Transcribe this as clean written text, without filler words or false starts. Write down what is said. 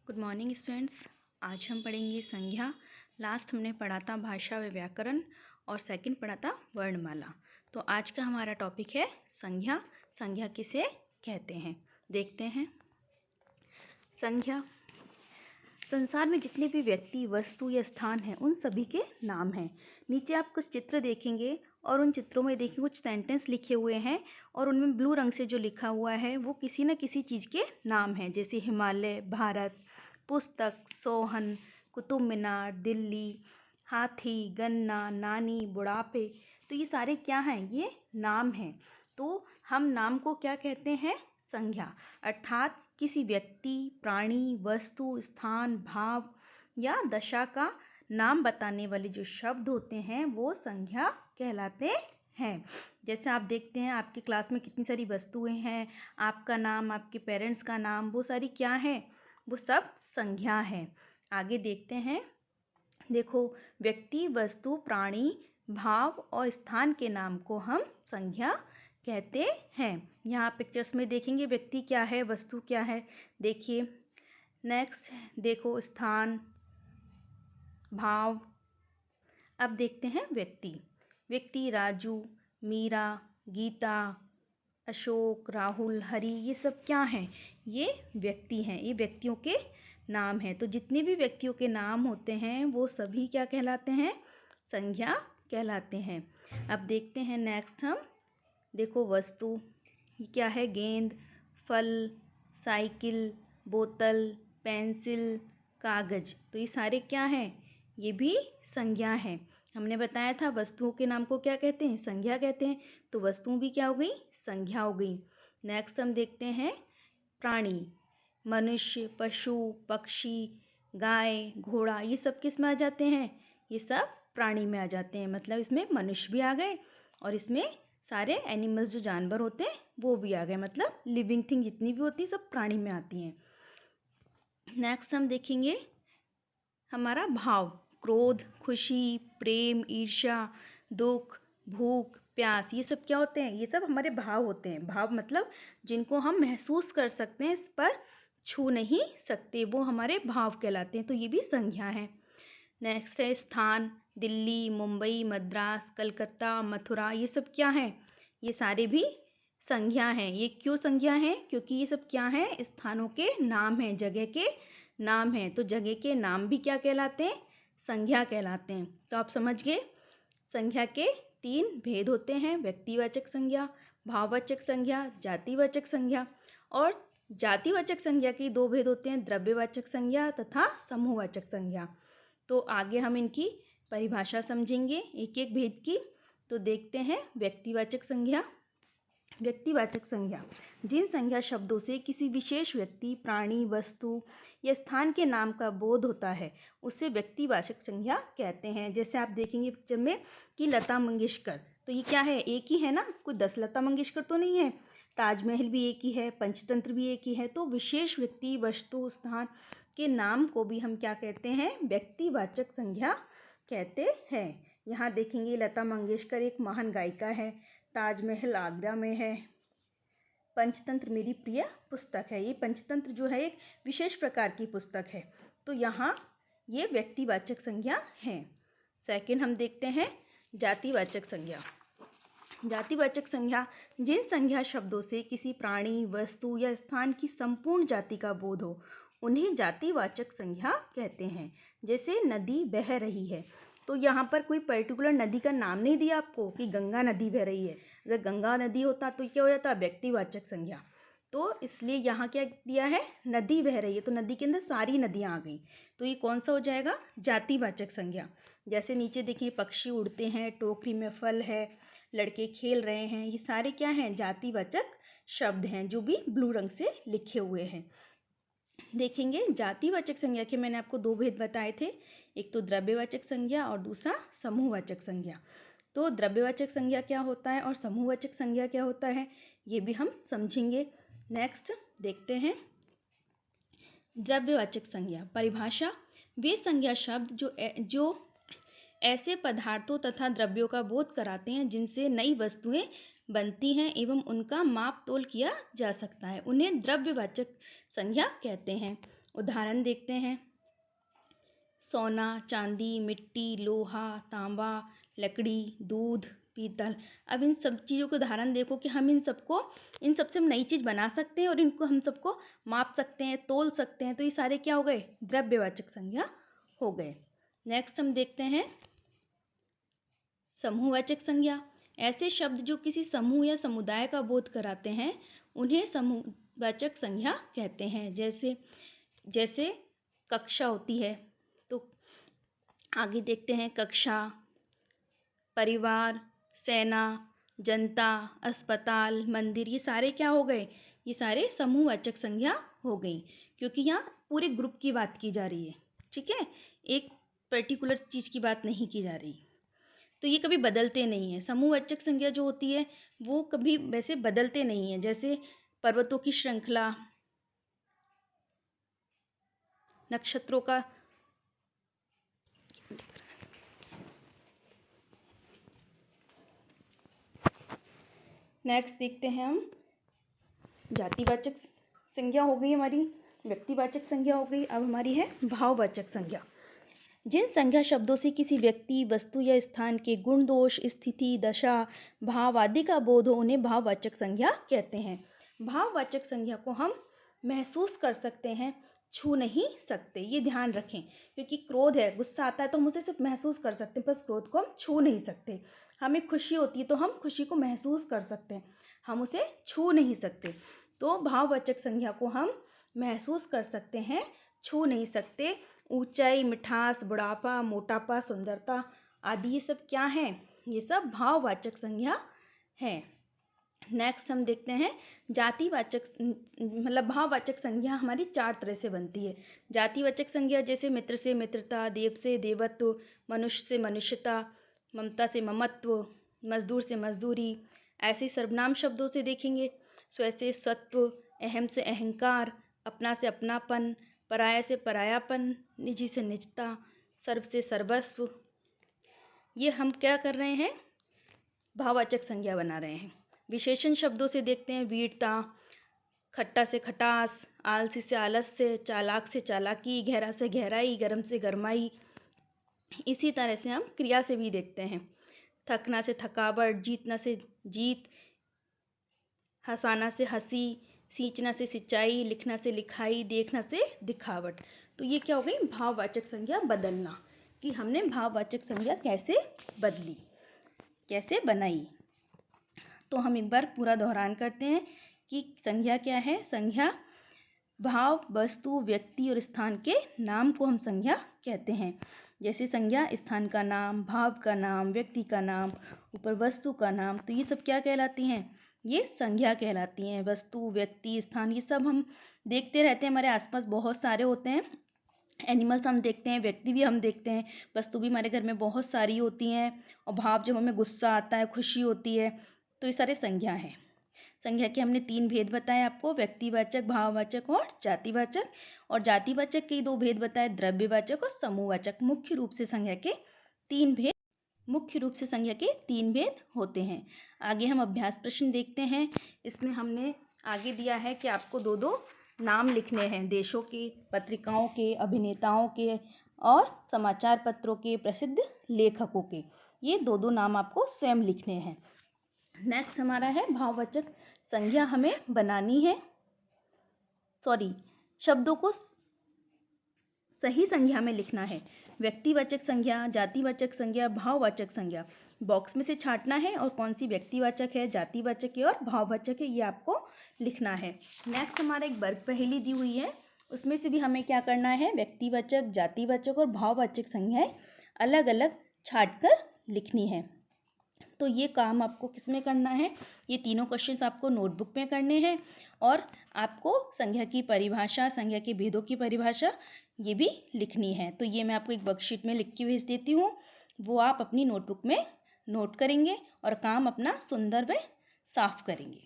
Good morning students. आज हम पढ़ेंगे संज्ञा। लास्ट हमने पढ़ा था भाषा व व्याकरण और सेकंड पढ़ा था वर्णमाला। तो आज का हमारा टॉपिक है संज्ञा। संज्ञा किसे कहते हैं देखते हैं। संज्ञा संसार में जितने भी व्यक्ति, वस्तु या स्थान हैं उन सभी के नाम हैं। नीचे आप कुछ चित्र देखेंगे और उन चित्रों में देखिए कुछ सेंटेंस लिखे हुए हैं और उनमें ब्लू रंग से जो लिखा हुआ है वो किसी न किसी चीज़ के नाम हैं, जैसे हिमालय, भारत, पुस्तक, सोहन, कुतुब मीनार, दिल्ली, हाथी, गन्ना, नानी, बुढ़ापे। तो ये सारे क्या हैं? ये नाम हैं। तो हम नाम को क्या कहते हैं? संज्ञा। अर्थात किसी व्यक्ति, प्राणी, वस्तु, स्थान, भाव या दशा का नाम बताने वाले जो शब्द होते हैं वो संज्ञा कहलाते हैं। जैसे आप देखते हैं आपकी क्लास में कितनी सारी वस्तुएं हैं, आपका नाम, आपके पेरेंट्स का नाम, वो सारी क्या है? वो सब संज्ञा है। आगे देखते हैं। देखो, व्यक्ति, वस्तु, प्राणी, भाव और स्थान के नाम को हम संज्ञा कहते हैं। यहाँ पिक्चर्स में देखेंगे व्यक्ति क्या है, वस्तु क्या है। देखिए नेक्स्ट, देखो स्थान, भाव। अब देखते हैं व्यक्ति। व्यक्ति राजू, मीरा, गीता, अशोक, राहुल, हरि, ये सब क्या हैं? ये व्यक्ति हैं। ये व्यक्तियों के नाम हैं। तो जितने भी व्यक्तियों के नाम होते हैं वो सभी क्या कहलाते हैं? संज्ञा कहलाते हैं। अब देखते हैं नेक्स्ट हम। देखो वस्तु, ये क्या है? गेंद, फल, साइकिल, बोतल, पेंसिल, कागज। तो ये सारे क्या हैं? ये भी संज्ञा हैं। हमने बताया था वस्तुओं के नाम को क्या कहते हैं? संज्ञा कहते हैं। तो वस्तुएं भी क्या हो गई? संज्ञा हो गई। नेक्स्ट हम देखते हैं प्राणी। मनुष्य, पशु, पक्षी, गाय, घोड़ा, ये सब किस में आ जाते हैं? ये सब प्राणी में आ जाते हैं। मतलब इसमें मनुष्य भी आ गए और इसमें सारे एनिमल्स जो जानवर होते हैं वो भी आ गए। मतलब लिविंग थिंग जितनी भी होती है सब प्राणी में आती हैं। नेक्स्ट हम देखेंगे हमारा भाव। क्रोध, खुशी, प्रेम, ईर्ष्या, दुख, भूख, प्यास, ये सब क्या होते हैं? ये सब हमारे भाव होते हैं। भाव मतलब जिनको हम महसूस कर सकते हैं, इस पर छू नहीं सकते, वो हमारे भाव कहलाते हैं। तो ये भी संज्ञा है। नेक्स्ट है स्थान। दिल्ली, मुंबई, मद्रास, कलकत्ता, मथुरा, ये सब क्या हैं? ये सारे भी संज्ञा हैं। ये क्यों संज्ञा हैं? क्योंकि ये सब क्या हैं? स्थानों के नाम हैं, जगह के नाम हैं। तो जगह के नाम भी क्या कहलाते हैं? संज्ञा कहलाते हैं। तो आप समझ गए संज्ञा के 3 भेद होते हैं: व्यक्तिवाचक संज्ञा, भाववाचक संज्ञा, जातिवाचक संज्ञा। और जातिवाचक संज्ञा के 2 भेद होते हैं: द्रव्यवाचक संज्ञा तथा समूहवाचक संज्ञा। तो आगे हम इनकी परिभाषा समझेंगे एक एक भेद की। तो देखते हैं व्यक्तिवाचक संज्ञा। व्यक्तिवाचक संज्ञा जिन संज्ञा शब्दों से किसी विशेष व्यक्ति, प्राणी, वस्तु या स्थान के नाम का बोध होता है उसे व्यक्तिवाचक संज्ञा कहते हैं। जैसे आप देखेंगे पिक्चर में कि लता मंगेशकर, तो ये क्या है? एक ही है ना, कोई 10 लता मंगेशकर तो नहीं है। ताजमहल भी एक ही है, पंचतंत्र भी एक ही है। तो विशेष व्यक्ति, वस्तु, स्थान के नाम को भी हम क्या कहते हैं? व्यक्तिवाचक संज्ञा कहते हैं। यहाँ देखेंगे लता मंगेशकर एक महान गायिका है, ताजमहल आगरा में है, पंचतंत्र मेरी प्रिय पुस्तक है। ये पंचतंत्र जो है एक विशेष प्रकार की पुस्तक है। तो यहाँ ये व्यक्तिवाचक संज्ञा है। सेकंड हम देखते हैं जातिवाचक संज्ञा। जातिवाचक संज्ञा जिन संज्ञा शब्दों से किसी प्राणी, वस्तु या स्थान की संपूर्ण जाति का बोध हो उन्हें जातिवाचक संज्ञा कहते हैं। जैसे नदी बह रही है, तो यहाँ पर कोई पर्टिकुलर नदी का नाम नहीं दिया आपको कि गंगा नदी बह रही है। अगर गंगा नदी होता तो क्या हो जाता? व्यक्तिवाचक संज्ञा। तो इसलिए यहाँ क्या दिया है? नदी बह रही है, तो नदी के अंदर सारी नदियाँ आ गई, तो ये कौन सा हो जाएगा? जातिवाचक संज्ञा। जैसे नीचे देखिए पक्षी उड़ते हैं, टोकरी में फल है, लड़के खेल रहे हैं, ये सारे क्या हैं? जातिवाचक शब्द हैं जो भी ब्लू रंग से लिखे हुए हैं। देखेंगे जातिवाचक संज्ञा के मैंने आपको 2 भेद बताए थे, एक तो द्रव्यवाचक संज्ञा और दूसरा समूहवाचक संज्ञा। तो द्रव्यवाचक संज्ञा क्या होता है और समूहवाचक संज्ञा क्या होता है ये भी हम समझेंगे। नेक्स्ट देखते हैं द्रव्यवाचक संज्ञा। परिभाषा: वे संज्ञा शब्द जो ऐसे पदार्थों तथा द्रव्यों का बोध कराते हैं जिनसे नई वस्तुएं बनती हैं एवं उनका माप तोल किया जा सकता है, उन्हें द्रव्यवाचक संज्ञा कहते हैं। उदाहरण देखते हैं। सोना, चांदी, मिट्टी, लोहा, तांबा, लकड़ी, दूध, पीतल। अब इन सब चीज़ों के उदाहरण देखो कि हम इन सबसे हम नई चीज़ बना सकते हैं और इनको हम सबको माप सकते हैं, तोल सकते हैं। तो ये सारे क्या हो गए? द्रव्यवाचक संज्ञा हो गए। नेक्स्ट हम देखते हैं समूहवाचक संज्ञा। ऐसे शब्द जो किसी समूह या समुदाय का बोध कराते हैं उन्हें समूहवाचक संज्ञा कहते हैं। जैसे कक्षा होती है, तो आगे देखते हैं कक्षा, परिवार, सेना, जनता, अस्पताल, मंदिर, ये सारे क्या हो गए? ये सारे समूहवाचक संज्ञा हो गई, क्योंकि यहाँ पूरे ग्रुप की बात की जा रही है। ठीक है, एक पर्टिकुलर चीज़ की बात नहीं की जा रही। तो ये कभी बदलते नहीं है। समूहवाचक संज्ञा जो होती है वो कभी वैसे बदलते नहीं है। जैसे पर्वतों की श्रृंखला, नक्षत्रों का। नेक्स्ट देखते हैं हम जातिवाचक संज्ञा हो गई हमारी, व्यक्तिवाचक संज्ञा हो गई। अब हमारी है भाववाचक संज्ञा। जिन संज्ञा शब्दों से किसी व्यक्ति, वस्तु या स्थान के गुण, दोष, स्थिति, दशा, भाव आदि का बोध हो उन्हें भाववाचक संज्ञा कहते हैं। भाववाचक संज्ञा को हम महसूस कर सकते हैं, छू नहीं सकते। ये ध्यान रखें, क्योंकि क्रोध है, गुस्सा आता है तो हम उसे सिर्फ महसूस कर सकते हैं, बस क्रोध को हम छू नहीं सकते। हमें खुशी होती है तो हम खुशी को महसूस कर सकते हैं, हम उसे छू नहीं सकते। तो भाववाचक संज्ञा को हम महसूस कर सकते हैं, छू नहीं सकते। ऊंचाई, मिठास, बुढ़ापा, मोटापा, सुंदरता आदि ये सब क्या हैं? ये सब भाववाचक संज्ञा हैं। नेक्स्ट हम देखते हैं जातिवाचक, मतलब भाववाचक संज्ञा हमारी 4 तरह से बनती है। जातिवाचक संज्ञा जैसे मित्र से मित्रता, देव से देवत्व, मनुष्य से मनुष्यता, ममता से ममत्व, मजदूर से मजदूरी। ऐसे सर्वनाम शब्दों से देखेंगे स्व से स्वत्व, अहम से अहंकार, अपना से अपनापन, पराया से परायापन, निजी से निजता, सर्व से सर्वस्व। ये हम क्या कर रहे हैं? भाववाचक संज्ञा बना रहे हैं। विशेषण शब्दों से देखते हैं वीरता, खट्टा से खटास, आलसी से आलस्य, चालाक से चालाकी, गहरा से गहराई, गर्म से गर्माई। इसी तरह से हम क्रिया से भी देखते हैं थकना से थकावट, जीतना से जीत, हंसाना से हंसी, सींचना से सिंचाई, लिखना से लिखाई, देखना से दिखावट। तो ये क्या हो गई? भाववाचक संज्ञा बदलना, कि हमने भाववाचक संज्ञा कैसे बदली, कैसे बनाई। तो हम एक बार पूरा दोहरान करते हैं कि संज्ञा क्या है। संज्ञा भाव, वस्तु, व्यक्ति और स्थान के नाम को हम संज्ञा कहते हैं। जैसे संज्ञा स्थान का नाम, भाव का नाम, व्यक्ति का नाम, ऊपर वस्तु का नाम, तो ये सब क्या कहलाती हैं? ये संज्ञा कहलाती हैं। वस्तु, व्यक्ति, स्थान, ये सब हम देखते रहते हैं, हमारे आसपास बहुत सारे होते हैं। एनिमल्स हम देखते हैं, व्यक्ति भी हम देखते हैं, वस्तु भी हमारे घर में बहुत सारी होती हैं, और भाव जब हमें गुस्सा आता है, खुशी होती है, तो ये सारे संज्ञा हैं। संज्ञा के हमने 3 भेद बताए आपको, व्यक्तिवाचक, भाववाचक और जातिवाचक। और जातिवाचक के 2 भेद बताए, द्रव्यवाचक और समूहवाचक। मुख्य रूप से संज्ञा के 3 भेद होते हैं। आगे हम अभ्यास प्रश्न देखते हैं। इसमें हमने आगे दिया है कि आपको 2 नाम लिखने हैं, देशों के, पत्रिकाओं के, अभिनेताओं के और समाचार पत्रों के प्रसिद्ध लेखकों के। ये 2 नाम आपको स्वयं लिखने हैं। नेक्स्ट हमारा है भाववाचक संज्ञा हमें बनानी है, शब्दों को सही संज्ञा में लिखना है। व्यक्तिवाचक संज्ञा, जातिवाचक संज्ञा, भाववाचक संज्ञा बॉक्स में से छांटना है, और कौन सी व्यक्तिवाचक है, जातिवाचक है और भाववाचक है, ये आपको लिखना है। नेक्स्ट हमारा एक वर्ग पहेली दी हुई है, उसमें से भी हमें क्या करना है? व्यक्तिवाचक, जातिवाचक और भाववाचक संज्ञाएं अलग अलग छांटकर लिखनी है। तो ये काम आपको किस में करना है? ये तीनों क्वेश्चंस आपको नोटबुक में करने हैं, और आपको संज्ञा की परिभाषा, संज्ञा के भेदों की परिभाषा ये भी लिखनी है। तो ये मैं आपको एक वर्कशीट में लिख के भेज देती हूँ, वो आप अपनी नोटबुक में नोट करेंगे और काम अपना सुंदर व साफ करेंगे।